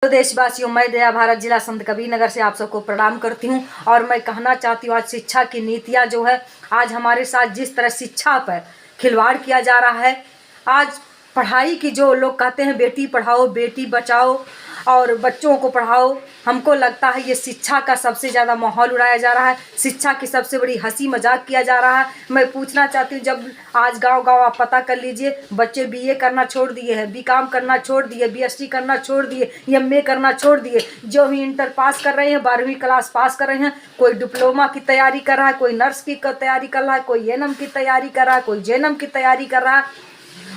तो देशवासियों, मैं दया भारत जिला संत कबीरनगर से आप सबको प्रणाम करती हूं। और मैं कहना चाहती हूँ, आज शिक्षा की नीतियां जो है, आज हमारे साथ जिस तरह शिक्षा पर खिलवाड़ किया जा रहा है, आज पढ़ाई की जो लोग कहते हैं बेटी पढ़ाओ बेटी बचाओ और बच्चों को पढ़ाओ, हमको लगता है ये शिक्षा का सबसे ज़्यादा माहौल उड़ाया जा रहा है, शिक्षा की सबसे बड़ी हंसी मजाक किया जा रहा है। मैं पूछना चाहती हूँ, जब आज गांव-गांव आप पता कर लीजिए, बच्चे बीए करना छोड़ दिए हैं, बीकॉम करना छोड़ दिए, बीएससी करना छोड़ दिए, एमए करना छोड़ दिए। जो भी इंटर पास कर रहे हैं, 12वीं क्लास पास कर रहे हैं, कोई डिप्लोमा की तैयारी कर रहा है, कोई नर्स की तैयारी कर रहा है, कोई एएनएम की तैयारी कर रहा है, कोई जेएनएम की तैयारी कर रहा है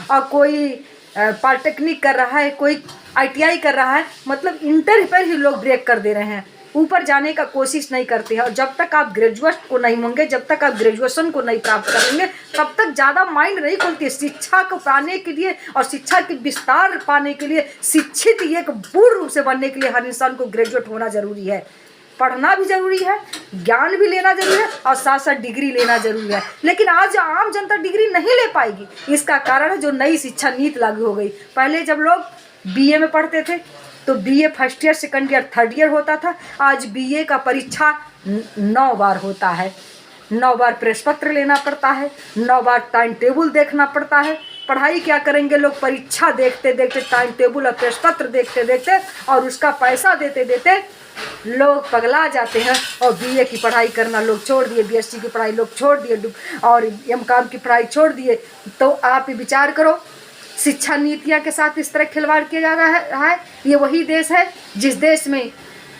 और कोई पॉलिटेक्निक कर रहा है, कोई आईटीआई कर रहा है। मतलब इंटर पर ही लोग ब्रेक कर दे रहे हैं, ऊपर जाने का कोशिश नहीं करते हैं। और जब तक आप ग्रेजुएट को नहीं होंगे, जब तक आप ग्रेजुएशन को नहीं प्राप्त करेंगे, तब तक ज़्यादा माइंड नहीं खुलती है। शिक्षा को पाने के लिए और शिक्षा की विस्तार पाने के लिए, शिक्षित एक पूर्ण रूप से बनने के लिए हर इंसान को ग्रेजुएट होना जरूरी है, पढ़ना भी जरूरी है, ज्ञान भी लेना जरूरी है और साथ साथ डिग्री लेना जरूरी है। लेकिन आज आम जनता डिग्री नहीं ले पाएगी। इसका कारण है जो नई शिक्षा नीति लागू हो गई। पहले जब लोग बीए में पढ़ते थे तो BA first year, second year, third year होता था। आज बीए का परीक्षा 9 बार होता है, 9 बार प्रश्न पत्र लेना पड़ता है, 9 बार टाइम टेबल देखना पड़ता है। पढ़ाई क्या करेंगे लोग, परीक्षा देखते देखते, टाइम टेबल और प्रश्न पत्र देखते देखते और उसका पैसा देते देते लोग पगला जाते हैं और बीए की पढ़ाई करना लोग छोड़ दिए, बीएससी की पढ़ाई लोग छोड़ दिए और एमकॉम की पढ़ाई छोड़ दिए। तो आप विचार करो, शिक्षा नीतियाँ के साथ इस तरह खिलवाड़ किया जा रहा है। ये वही देश है जिस देश में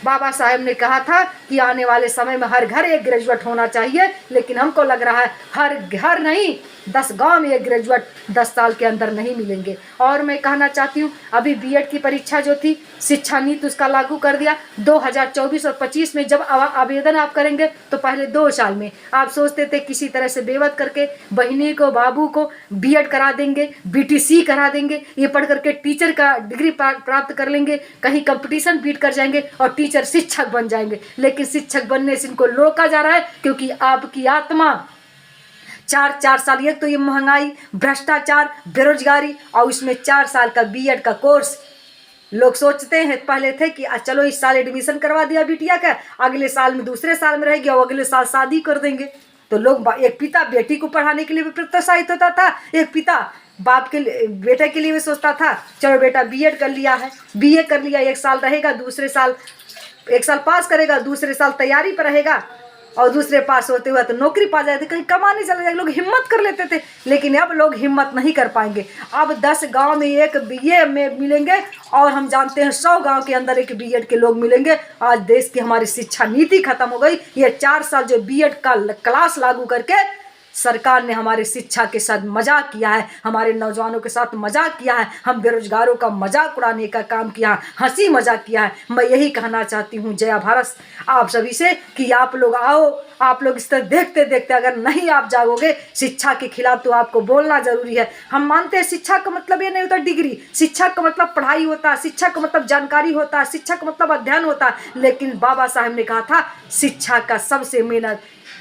बाबा साहेब ने कहा था कि आने वाले समय में हर घर एक ग्रेजुएट होना चाहिए। लेकिन हमको लग रहा है हर घर नहीं, 10 गांव में एक ग्रेजुएट 10 साल के अंदर नहीं मिलेंगे। और मैं कहना चाहती हूँ, अभी बीएड की परीक्षा जो थी, शिक्षा नीति उसका लागू कर दिया। 2024 और 25 में जब आवेदन आप करेंगे तो पहले 2 साल में आप सोचते थे किसी तरह से बेवत करके बहिनी को बाबू को बीएड करा देंगे, बीटीसी करा देंगे, ये पढ़ करके टीचर का डिग्री प्राप्त कर लेंगे, कहीं कंपटीशन बीट कर जाएंगे और टीचर शिक्षक बन जाएंगे। लेकिन शिक्षक बनने से इनको रोका जा रहा है क्योंकि आपकी आत्मा 4 साल, एक तो ये महंगाई, भ्रष्टाचार, बेरोजगारी और उसमें 4 साल का बीएड का कोर्स। लोग सोचते हैं, पहले थे कि चलो इस साल एडमिशन करवा दिया बिटिया का, अगले साल में दूसरे साल में रहेगी और अगले साल शादी कर देंगे। तो लोग, एक पिता बेटी को पढ़ाने के लिए भी प्रोत्साहित होता था, एक पिता बाप के बेटे के लिए भी सोचता था चलो बेटा बीएड कर लिया है, बीए कर लिया, 1 साल रहेगा, दूसरे साल 1 साल पास करेगा, दूसरे साल तैयारी पर रहेगा और दूसरे पास होते हुए तो नौकरी पा जाते, कहीं कमाने चले जाए। लोग हिम्मत कर लेते थे, लेकिन अब लोग हिम्मत नहीं कर पाएंगे। अब 10 गांव में एक बीए में मिलेंगे और हम जानते हैं 100 गांव के अंदर एक बीएड के लोग मिलेंगे। आज देश की हमारी शिक्षा नीति खत्म हो गई। ये 4 साल जो बीएड का क्लास लागू करके सरकार ने हमारे शिक्षा के साथ मजाक किया है, हमारे नौजवानों के साथ मजाक किया है, हम बेरोजगारों का मजाक उड़ाने का काम किया है, हंसी मजाक किया है। मैं यही कहना चाहती हूँ जया भारत आप सभी से कि आप लोग आओ, आप लोग इस तरह देखते देखते अगर नहीं आप जागोगे शिक्षा के खिलाफ तो आपको बोलना जरूरी है। हम मानते हैं शिक्षा का मतलब ये नहीं होता डिग्री, शिक्षा का मतलब पढ़ाई होता है, शिक्षा का मतलब जानकारी होता है, शिक्षा का मतलब अध्ययन होता है। लेकिन बाबा साहब ने कहा था शिक्षा का सबसे मेन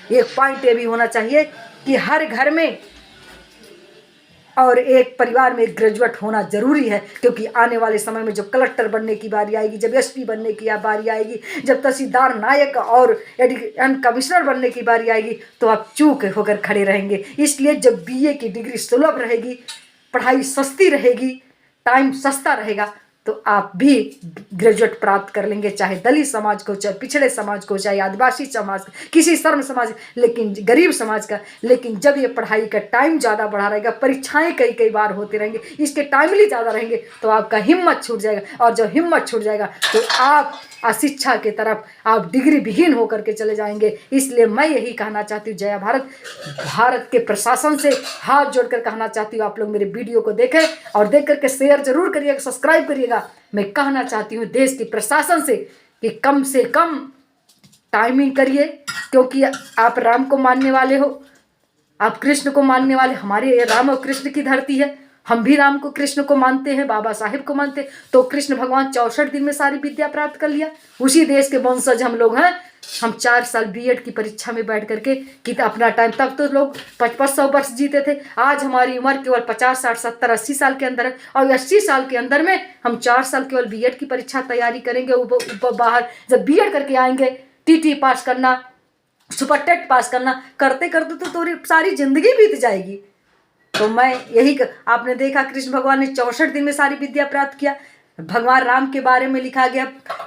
एक पॉइंट ये भी होना चाहिए कि हर घर में और एक परिवार में एक ग्रेजुएट होना जरूरी है। क्योंकि आने वाले समय में जब कलेक्टर बनने की बारी आएगी, जब एसपी बनने की बारी आएगी, जब तहसीलदार, नायक और कमिश्नर बनने की बारी आएगी तो आप चूक होकर खड़े रहेंगे। इसलिए जब बीए की डिग्री सुलभ रहेगी, पढ़ाई सस्ती रहेगी, टाइम सस्ता रहेगा, तो आप भी ग्रेजुएट प्राप्त कर लेंगे, चाहे दलित समाज को, चाहे पिछड़े समाज को, चाहे आदिवासी समाज, किसी शर्म समाज, लेकिन गरीब समाज का। लेकिन जब ये पढ़ाई का टाइम ज़्यादा बढ़ा रहेगा, परीक्षाएं कई बार होते रहेंगे, इसके टाइमली ज़्यादा रहेंगे, तो आपका हिम्मत छूट जाएगा। और जब हिम्मत छूट जाएगा तो आप अशिक्षा की तरफ आप डिग्री विहीन होकर के चले जाएंगे। इसलिए मैं यही कहना चाहती हूँ जया भारत के प्रशासन से हाथ जोड़कर कहना चाहती हूँ, आप लोग मेरे वीडियो को देखें और देख करके शेयर जरूर करिएगा, सब्सक्राइब करिएगा। मैं कहना चाहती हूँ देश के प्रशासन से कि कम से कम टाइमिंग करिए, क्योंकि आप राम को मानने वाले हो, आप कृष्ण को मानने वाले, हमारे ये राम और कृष्ण की धरती है, हम भी राम को कृष्ण को मानते हैं, बाबा साहेब को मानते हैं। तो कृष्ण भगवान 64 दिन में सारी विद्या प्राप्त कर लिया, उसी देश के वंशज हम लोग हैं। हम 4 साल बीएड की परीक्षा में बैठ करके कि अपना टाइम, तब तो लोग 5500 वर्ष जीते थे। आज हमारी उम्र केवल 50, 60, 70, 80 साल के अंदर है, और 80 साल के अंदर में हम 4 साल केवल बीएड की परीक्षा तैयारी करेंगे। बाहर जब बीएड करके आएंगे, टीटी पास करना, सुपर टेट पास करना, करते करते तो तुम्हारी सारी जिंदगी बीत जाएगी। तो मैं यही आपने देखा कृष्ण भगवान ने 64 दिन में सारी विद्या प्राप्त किया। भगवान राम के बारे में लिखा गया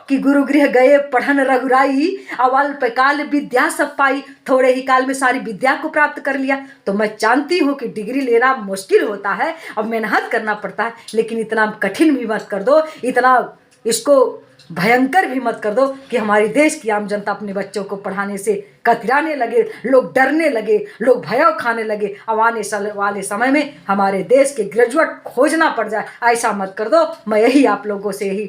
कि गुरु गृह गए पढ़न रघुराई, अल्प काल विद्या सब पाई, थोड़े ही काल में सारी विद्या को प्राप्त कर लिया। तो मैं जानती हूँ कि डिग्री लेना मुश्किल होता है और मेहनत करना पड़ता है, लेकिन इतना कठिन भी मत कर दो, इतना इसको भयंकर भी मत कर दो कि हमारे देश की आम जनता अपने बच्चों को पढ़ाने से कतराने लगे, लोग डरने लगे, लोग भय खाने लगे। अब आने वाले समय में हमारे देश के ग्रेजुएट खोजना पड़ जाए, ऐसा मत कर दो। मैं यही आप लोगों से यही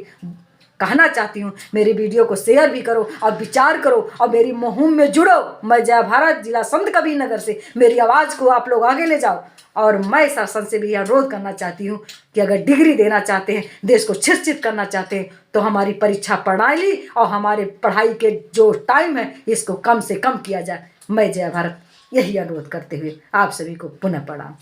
कहना चाहती हूँ। मेरी वीडियो को शेयर भी करो और विचार करो और मेरी मुहिम में जुड़ो। मैं जय भारत जिला संत कबीरनगर से मेरी आवाज़ को आप लोग आगे ले जाओ। और मैं शासन से भी अनुरोध करना चाहती हूँ कि अगर डिग्री देना चाहते हैं, देश को शिक्षित करना चाहते हैं, तो हमारी परीक्षा प्रणाली और हमारे पढ़ाई के जो टाइम है इसको कम से कम किया जाए। मैं जय भारत यही अनुरोध करते हुए आप सभी को पुनः प्रणाम।